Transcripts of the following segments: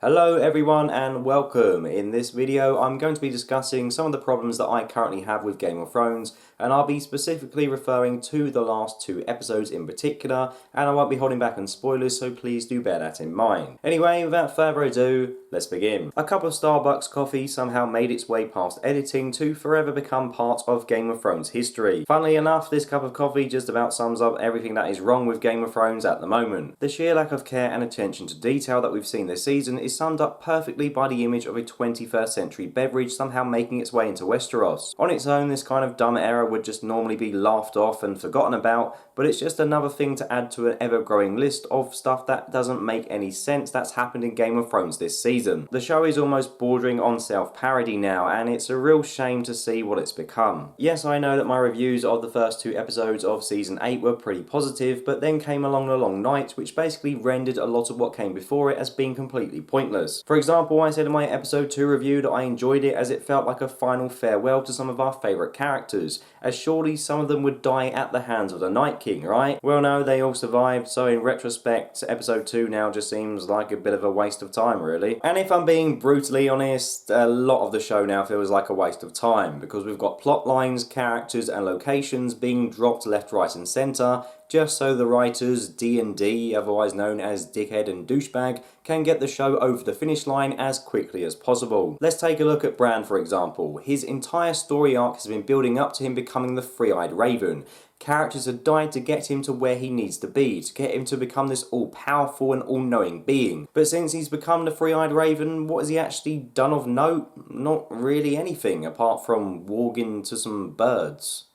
Hello everyone and welcome. In this video I'm going to be discussing some of the problems that I currently have with Game of Thrones, and I'll be specifically referring to the last two episodes in particular, and I won't be holding back on spoilers, so please do bear that in mind. Anyway, without further ado, let's begin. A cup of Starbucks coffee somehow made its way past editing to forever become part of Game of Thrones history. Funnily enough, this cup of coffee just about sums up everything that is wrong with Game of Thrones at the moment. The sheer lack of care and attention to detail that we've seen this season is summed up perfectly by the image of a 21st century beverage somehow making its way into Westeros. On its own, this kind of dumb error would just normally be laughed off and forgotten about, but it's just another thing to add to an ever-growing list of stuff that doesn't make any sense that's happened in Game of Thrones this season. The show is almost bordering on self-parody now, and it's a real shame to see what it's become. Yes, I know that my reviews of the first two episodes of Season 8 were pretty positive, but then came along The Long Night, which basically rendered a lot of what came before it as being completely pointless. For example, I said in my episode 2 review that I enjoyed it as it felt like a final farewell to some of our favourite characters, as surely some of them would die at the hands of the Night King, right? Well no, they all survived, so in retrospect, episode 2 now just seems like a bit of a waste of time really. And if I'm being brutally honest, a lot of the show now feels like a waste of time, because we've got plot lines, characters and locations being dropped left, right and centre, just so the writers, D&D, otherwise known as Dickhead and Douchebag, can get the show over the finish line as quickly as possible. Let's take a look at Bran for example. His entire story arc has been building up to him becoming the Three-Eyed Raven. Characters have died to get him to where he needs to be, to get him to become this all-powerful and all-knowing being. But since he's become the Three-Eyed Raven, what has he actually done of note? Not really anything, apart from walking to some birds.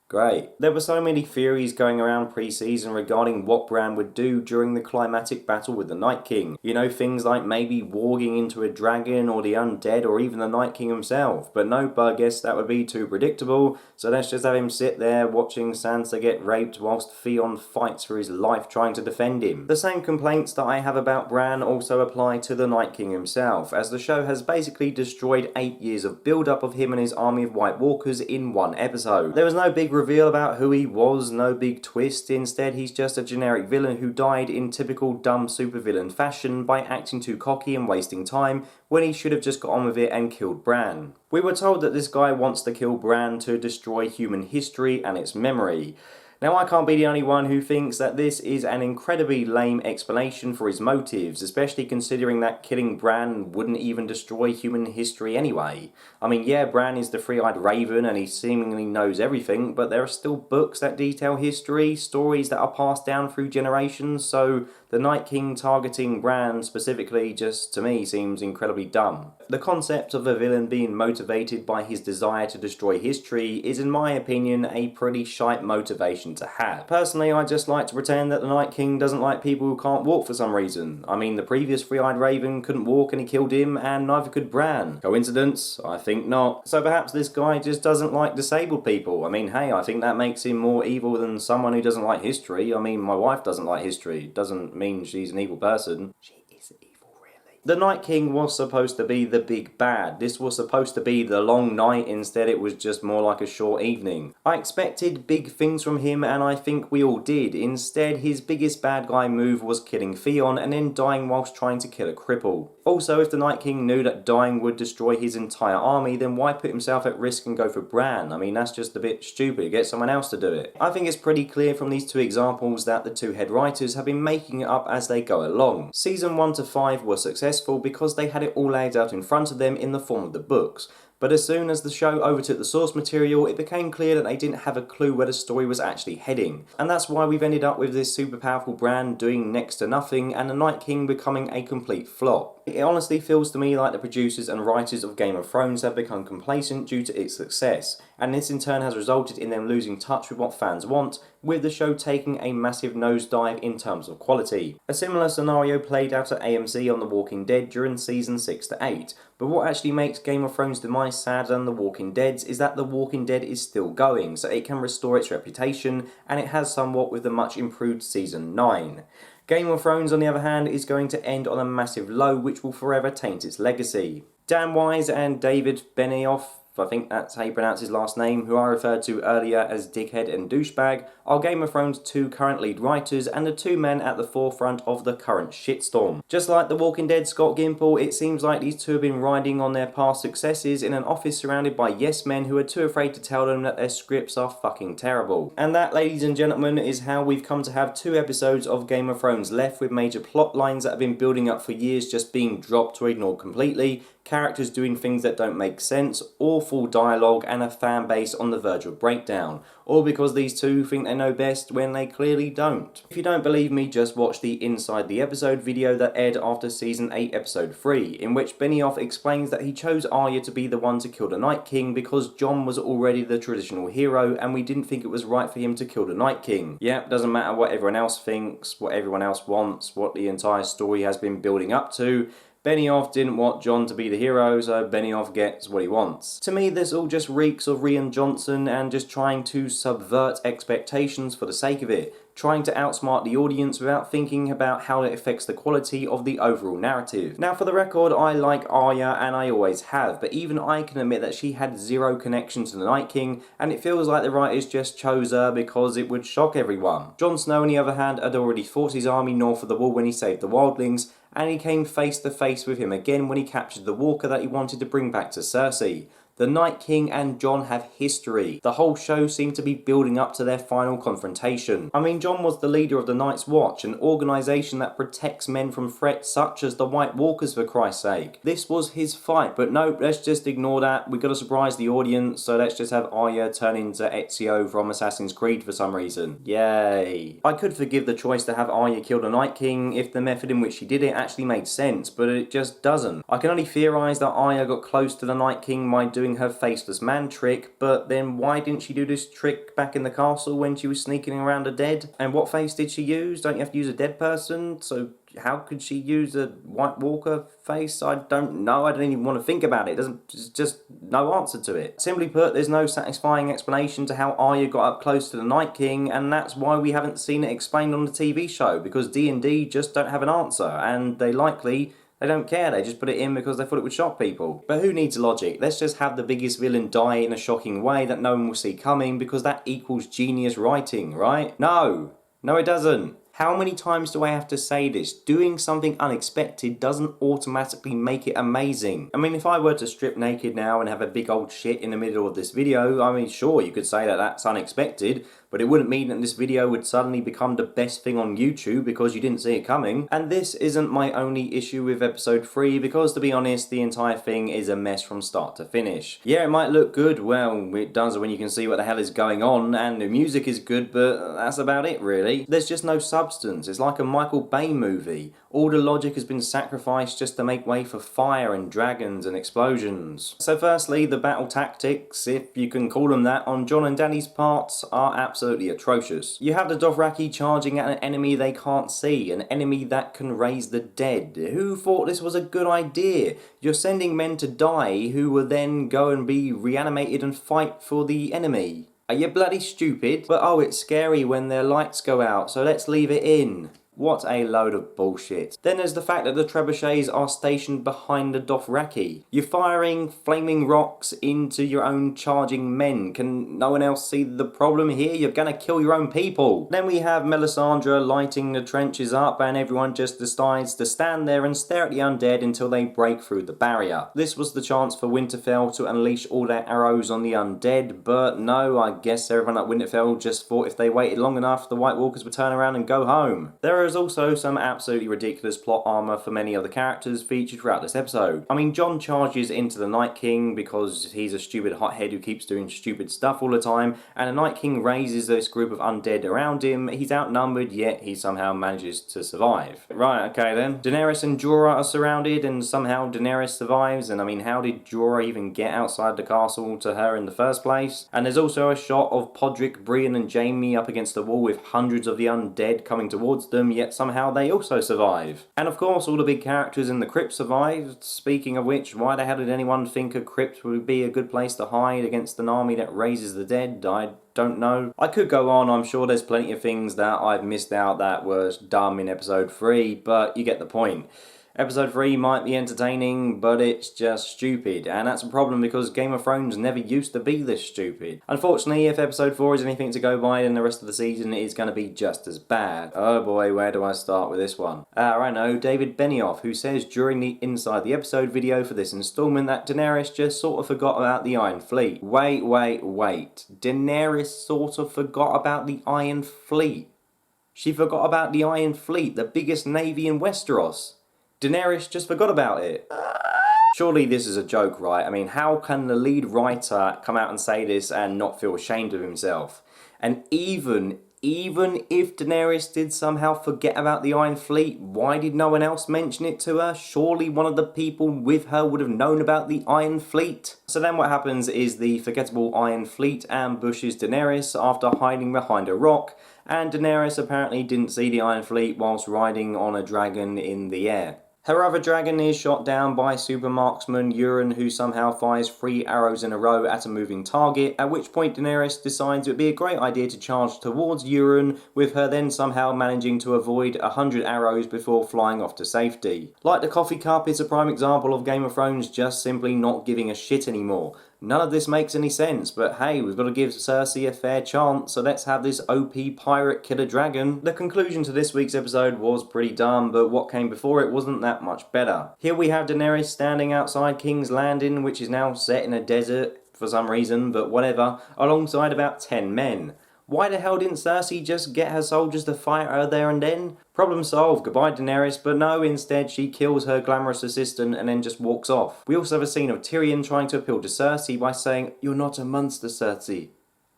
Great. There were so many theories going around pre-season regarding what Bran would do during the climatic battle with the Night King. You know, things like maybe warging into a dragon or the undead or even the Night King himself. But nope, I guess that would be too predictable, so let's just have him sit there watching Sansa get raped whilst Theon fights for his life trying to defend him. The same complaints that I have about Bran also apply to the Night King himself, as the show has basically destroyed 8 years of build-up of him and his army of White Walkers in one episode. There was no big reveal about who he was, no big twist. Instead, he's just a generic villain who died in typical dumb supervillain fashion by acting too cocky and wasting time when he should have just got on with it and killed Bran. We were told that this guy wants to kill Bran to destroy human history and its memory. Now, I can't be the only one who thinks that this is an incredibly lame explanation for his motives, especially considering that killing Bran wouldn't even destroy human history anyway. I mean, yeah, Bran is the Three-Eyed Raven and he seemingly knows everything, but there are still books that detail history, stories that are passed down through generations, so the Night King targeting Bran specifically just, to me, seems incredibly dumb. The concept of a villain being motivated by his desire to destroy history is, in my opinion, a pretty shite motivation to have. Personally, I just like to pretend that the Night King doesn't like people who can't walk for some reason. I mean, the previous Three-Eyed Raven couldn't walk and he killed him, and neither could Bran. Coincidence? I think not. So perhaps this guy just doesn't like disabled people. I mean, hey, I think that makes him more evil than someone who doesn't like history. I mean, my wife doesn't like history. Doesn't mean she's an evil person. She is evil, really. The Night King was supposed to be the big bad. This was supposed to be the long night, instead it was just more like a short evening. I expected big things from him, and I think we all did. Instead, his biggest bad guy move was killing Theon and then dying whilst trying to kill a cripple. Also, if the Night King knew that dying would destroy his entire army, then why put himself at risk and go for Bran? I mean, that's just a bit stupid. Get someone else to do it. I think it's pretty clear from these two examples that the two head writers have been making it up as they go along. Season 1 to 5 were successful because they had it all laid out in front of them in the form of the books. But as soon as the show overtook the source material, it became clear that they didn't have a clue where the story was actually heading. And that's why we've ended up with this super powerful Bran doing next to nothing and the Night King becoming a complete flop. It honestly feels to me like the producers and writers of Game of Thrones have become complacent due to its success, and this in turn has resulted in them losing touch with what fans want, with the show taking a massive nosedive in terms of quality. A similar scenario played out at AMC on The Walking Dead during season 6 to 8, but what actually makes Game of Thrones' demise sadder than The Walking Dead's is that The Walking Dead is still going, so it can restore its reputation, and it has somewhat with the much improved season 9. Game of Thrones, on the other hand, is going to end on a massive low which will forever taint its legacy. Dan Wise and David Benioff I think that's how you pronounce his last name, who I referred to earlier as Dickhead and Douchebag, are Game of Thrones' two current lead writers and the two men at the forefront of the current shitstorm. Just like The Walking Dead Scott Gimple, it seems like these two have been riding on their past successes in an office surrounded by yes men who are too afraid to tell them that their scripts are fucking terrible. And that, ladies and gentlemen, is how we've come to have 2 episodes of Game of Thrones left, with major plot lines that have been building up for years just being dropped or ignored completely, characters doing things that don't make sense, awful dialogue, and a fan base on the verge of breakdown. All because these two think they know best when they clearly don't. If you don't believe me, just watch the Inside the Episode video that aired after Season 8 Episode 3, in which Benioff explains that he chose Arya to be the one to kill the Night King because Jon was already the traditional hero and we didn't think it was right for him to kill the Night King. Yep, doesn't matter what everyone else thinks, what everyone else wants, what the entire story has been building up to. Benioff didn't want Jon to be the hero, so Benioff gets what he wants. To me, this all just reeks of Rian Johnson and just trying to subvert expectations for the sake of it, trying to outsmart the audience without thinking about how it affects the quality of the overall narrative. Now, for the record, I like Arya, and I always have, but even I can admit that she had zero connection to the Night King, and it feels like the writers just chose her because it would shock everyone. Jon Snow, on the other hand, had already fought his army north of the wall when he saved the wildlings, and he came face to face with him again when he captured the walker that he wanted to bring back to Cersei. The Night King and Jon have history. The whole show seemed to be building up to their final confrontation. I mean, Jon was the leader of the Night's Watch, an organisation that protects men from threats such as the White Walkers, for Christ's sake. This was his fight, but no, let's just ignore that. We've got to surprise the audience, so let's just have Arya turn into Ezio from Assassin's Creed for some reason. Yay. I could forgive the choice to have Arya kill the Night King if the method in which she did it actually made sense, but it just doesn't. I can only theorise that Arya got close to the Night King by doing her faceless man trick, but then why didn't she do this trick back in the castle when she was sneaking around the dead? And what face did she use? Don't you have to use a dead person? So how could she use a White Walker face? I don't know. I don't even want to think about it. There's just no answer to it. Simply put, there's no satisfying explanation to how Arya got up close to the Night King, and that's why we haven't seen it explained on the TV show, because D&D just don't have an answer, and they don't care, they just put it in because they thought it would shock people. But who needs logic? Let's just have the biggest villain die in a shocking way that no one will see coming, because that equals genius writing, right? No, it doesn't. How many times do I have to say this? Doing something unexpected doesn't automatically make it amazing. I mean, if I were to strip naked now and have a big old shit in the middle of this video, I mean, sure, you could say that that's unexpected, but it wouldn't mean that this video would suddenly become the best thing on YouTube because you didn't see it coming. And this isn't my only issue with episode 3, because to be honest, the entire thing is a mess from start to finish. Yeah, it might look good, well, it does when you can see what the hell is going on, and the music is good, but that's about it really. There's just no substance. It's like a Michael Bay movie. All the logic has been sacrificed just to make way for fire and dragons and explosions. So firstly, the battle tactics, if you can call them that, on Jon and Dany's parts are absolutely atrocious. You have the Dothraki charging at an enemy they can't see, an enemy that can raise the dead. Who thought this was a good idea? You're sending men to die who will then go and be reanimated and fight for the enemy. Are you bloody stupid? But oh, it's scary when their lights go out, so let's leave it in. What a load of bullshit. Then there's the fact that the trebuchets are stationed behind the Dothraki. You're firing flaming rocks into your own charging men. Can no one else see the problem here? You're gonna kill your own people. Then we have Melisandre lighting the trenches up, and everyone just decides to stand there and stare at the undead until they break through the barrier. This was the chance for Winterfell to unleash all their arrows on the undead, but no, I guess everyone at Winterfell just thought if they waited long enough, the White Walkers would turn around and go home. There is also some absolutely ridiculous plot armor for many of the characters featured throughout this episode. I mean, Jon charges into the Night King because he's a stupid hothead who keeps doing stupid stuff all the time, and the Night King raises this group of undead around him. He's outnumbered, yet he somehow manages to survive. Right, okay then. Daenerys and Jorah are surrounded, and somehow Daenerys survives, and I mean, how did Jorah even get outside the castle to her in the first place? And there's also a shot of Podrick, Brienne and Jaime up against the wall with hundreds of the undead coming towards them, yet somehow they also survive. And of course, all the big characters in the crypt survived. Speaking of which, why the hell did anyone think a crypt would be a good place to hide against an army that raises the dead? I don't know. I could go on, I'm sure there's plenty of things that I've missed out that were dumb in episode 3, but you get the point. Episode 3 might be entertaining, but it's just stupid, and that's a problem because Game of Thrones never used to be this stupid. Unfortunately, if Episode 4 is anything to go by, then the rest of the season is going to be just as bad. Oh boy, where do I start with this one? I know, David Benioff, who says during the Inside the Episode video for this installment that Daenerys just sort of forgot about the Iron Fleet. Wait. Daenerys sort of forgot about the Iron Fleet. She forgot about the Iron Fleet, the biggest navy in Westeros. Daenerys just forgot about it. Surely this is a joke, right? I mean, how can the lead writer come out and say this and not feel ashamed of himself? And even if Daenerys did somehow forget about the Iron Fleet, why did no one else mention it to her? Surely one of the people with her would have known about the Iron Fleet. So then what happens is the forgettable Iron Fleet ambushes Daenerys after hiding behind a rock, and Daenerys apparently didn't see the Iron Fleet whilst riding on a dragon in the air. Her other dragon is shot down by super marksman Euron, who somehow fires 3 arrows in a row at a moving target, at which point Daenerys decides it would be a great idea to charge towards Euron, with her then somehow managing to avoid 100 arrows before flying off to safety. Like the coffee cup, it's a prime example of Game of Thrones just simply not giving a shit anymore. None of this makes any sense, but hey, we've got to give Cersei a fair chance, so let's have this OP pirate killer dragon. The conclusion to this week's episode was pretty dumb, but what came before it wasn't that much better. Here we have Daenerys standing outside King's Landing, which is now set in a desert for some reason, but whatever, alongside about 10 men. Why the hell didn't Cersei just get her soldiers to fight her there and then? Problem solved, goodbye Daenerys, but no, instead she kills her glamorous assistant and then just walks off. We also have a scene of Tyrion trying to appeal to Cersei by saying, "You're not a monster, Cersei.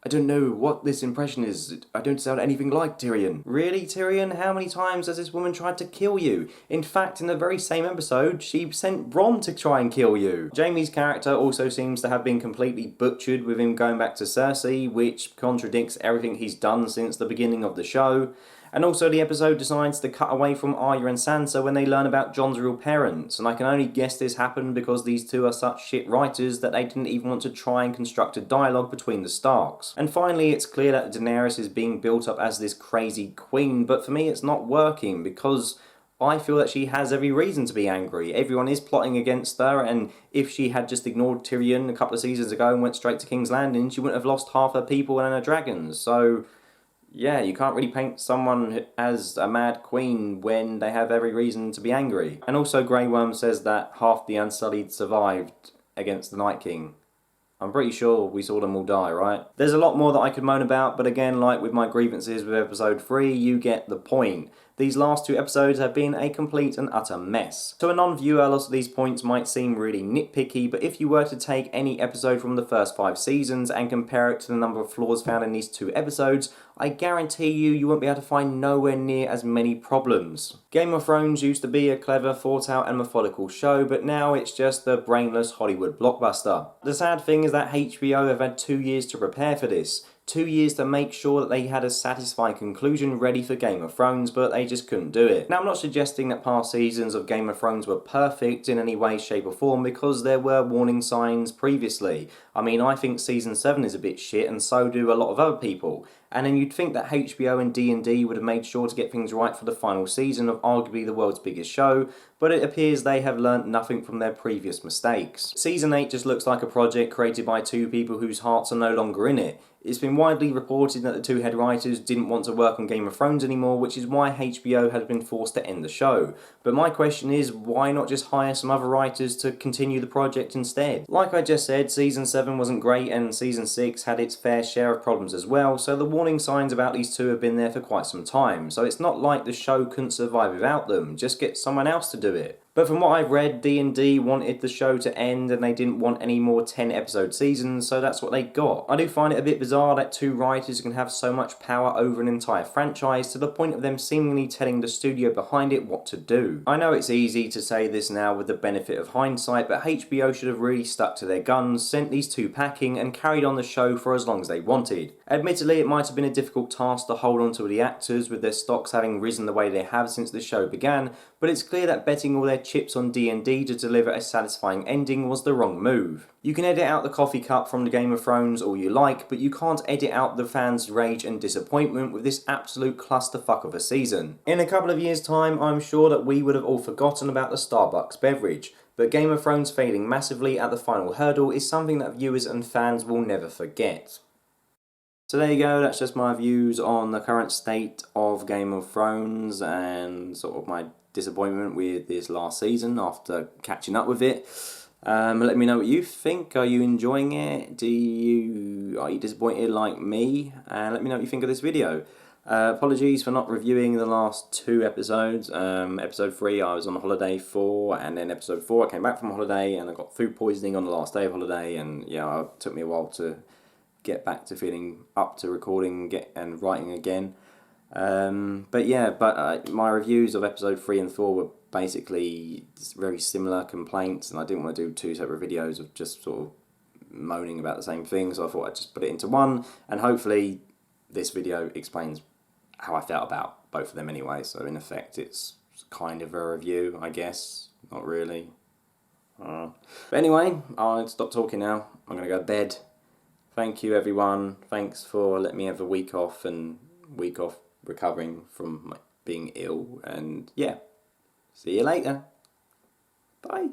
I don't know what this impression is. I don't sound anything like Tyrion." Really, Tyrion? How many times has this woman tried to kill you? In fact, in the very same episode, she sent Bronn to try and kill you. Jaime's character also seems to have been completely butchered with him going back to Cersei, which contradicts everything he's done since the beginning of the show. And also the episode decides to cut away from Arya and Sansa when they learn about Jon's real parents, and I can only guess this happened because these two are such shit writers that they didn't even want to try and construct a dialogue between the Starks. And finally, it's clear that Daenerys is being built up as this crazy queen, but for me it's not working because I feel that she has every reason to be angry. Everyone is plotting against her, and if she had just ignored Tyrion a couple of seasons ago and went straight to King's Landing, she wouldn't have lost half her people and her dragons, so yeah, you can't really paint someone as a mad queen when they have every reason to be angry. And also Grey Worm says that half the Unsullied survived against the Night King. I'm pretty sure we saw them all die, right? There's a lot more that I could moan about, but again, like with my grievances with episode 3, you get the point. These last 2 episodes have been a complete and utter mess. To a non-viewer, a lot of these points might seem really nitpicky, but if you were to take any episode from the first 5 seasons and compare it to the number of flaws found in these 2 episodes, I guarantee you won't be able to find nowhere near as many problems. Game of Thrones used to be a clever, thought-out and methodical show, but now it's just a brainless Hollywood blockbuster. The sad thing is that HBO have had 2 years to prepare for this. 2 years to make sure that they had a satisfying conclusion ready for Game of Thrones, but they just couldn't do it. Now, I'm not suggesting that past seasons of Game of Thrones were perfect in any way, shape or form, because there were warning signs previously. I mean, I think Season 7 is a bit shit, and so do a lot of other people. And then you'd think that HBO and D&D would have made sure to get things right for the final season of arguably the world's biggest show, but it appears they have learnt nothing from their previous mistakes. Season 8 just looks like a project created by 2 people whose hearts are no longer in it. It's been widely reported that the 2 head writers didn't want to work on Game of Thrones anymore, which is why HBO has been forced to end the show. But my question is, why not just hire some other writers to continue the project instead? Like I just said, Season 7 wasn't great and Season 6 had its fair share of problems as well, so the warning signs about these 2 have been there for quite some time, so it's not like the show couldn't survive without them, just get someone else to do it. But from what I've read, D&D wanted the show to end and they didn't want any more 10-episode seasons, so that's what they got. I do find it a bit bizarre that 2 writers can have so much power over an entire franchise to the point of them seemingly telling the studio behind it what to do. I know it's easy to say this now with the benefit of hindsight, but HBO should have really stuck to their guns, sent these 2 packing, and carried on the show for as long as they wanted. Admittedly, it might have been a difficult task to hold on to the actors with their stocks having risen the way they have since the show began, but it's clear that betting all their chips on D&D to deliver a satisfying ending was the wrong move. You can edit out the coffee cup from the Game of Thrones all you like, but you can't edit out the fans' rage and disappointment with this absolute clusterfuck of a season. In a couple of years' time, I'm sure that we would have all forgotten about the Starbucks beverage, but Game of Thrones failing massively at the final hurdle is something that viewers and fans will never forget. So there you go, that's just my views on the current state of Game of Thrones and sort of my disappointment with this last season after catching up with it. Let me know what you think. Are you enjoying it? Are you disappointed like me? And let me know what you think of this video. Apologies for not reviewing the last 2 episodes. Episode 3 I was on holiday for, and then episode 4 I came back from holiday and I got food poisoning on the last day of holiday, and yeah, it took me a while to get back to feeling up to recording and writing again. But my reviews of episode 3 and 4 were basically very similar complaints, and I didn't want to do 2 separate videos of just sort of moaning about the same thing, so I thought I'd just put it into one, and hopefully this video explains how I felt about both of them anyway. So in effect it's kind of a review, I guess. Not really. But anyway, I'll stop talking now. I'm going to go to bed. Thank you everyone. Thanks for letting me have a week off recovering from being ill. And yeah, see you later. Bye.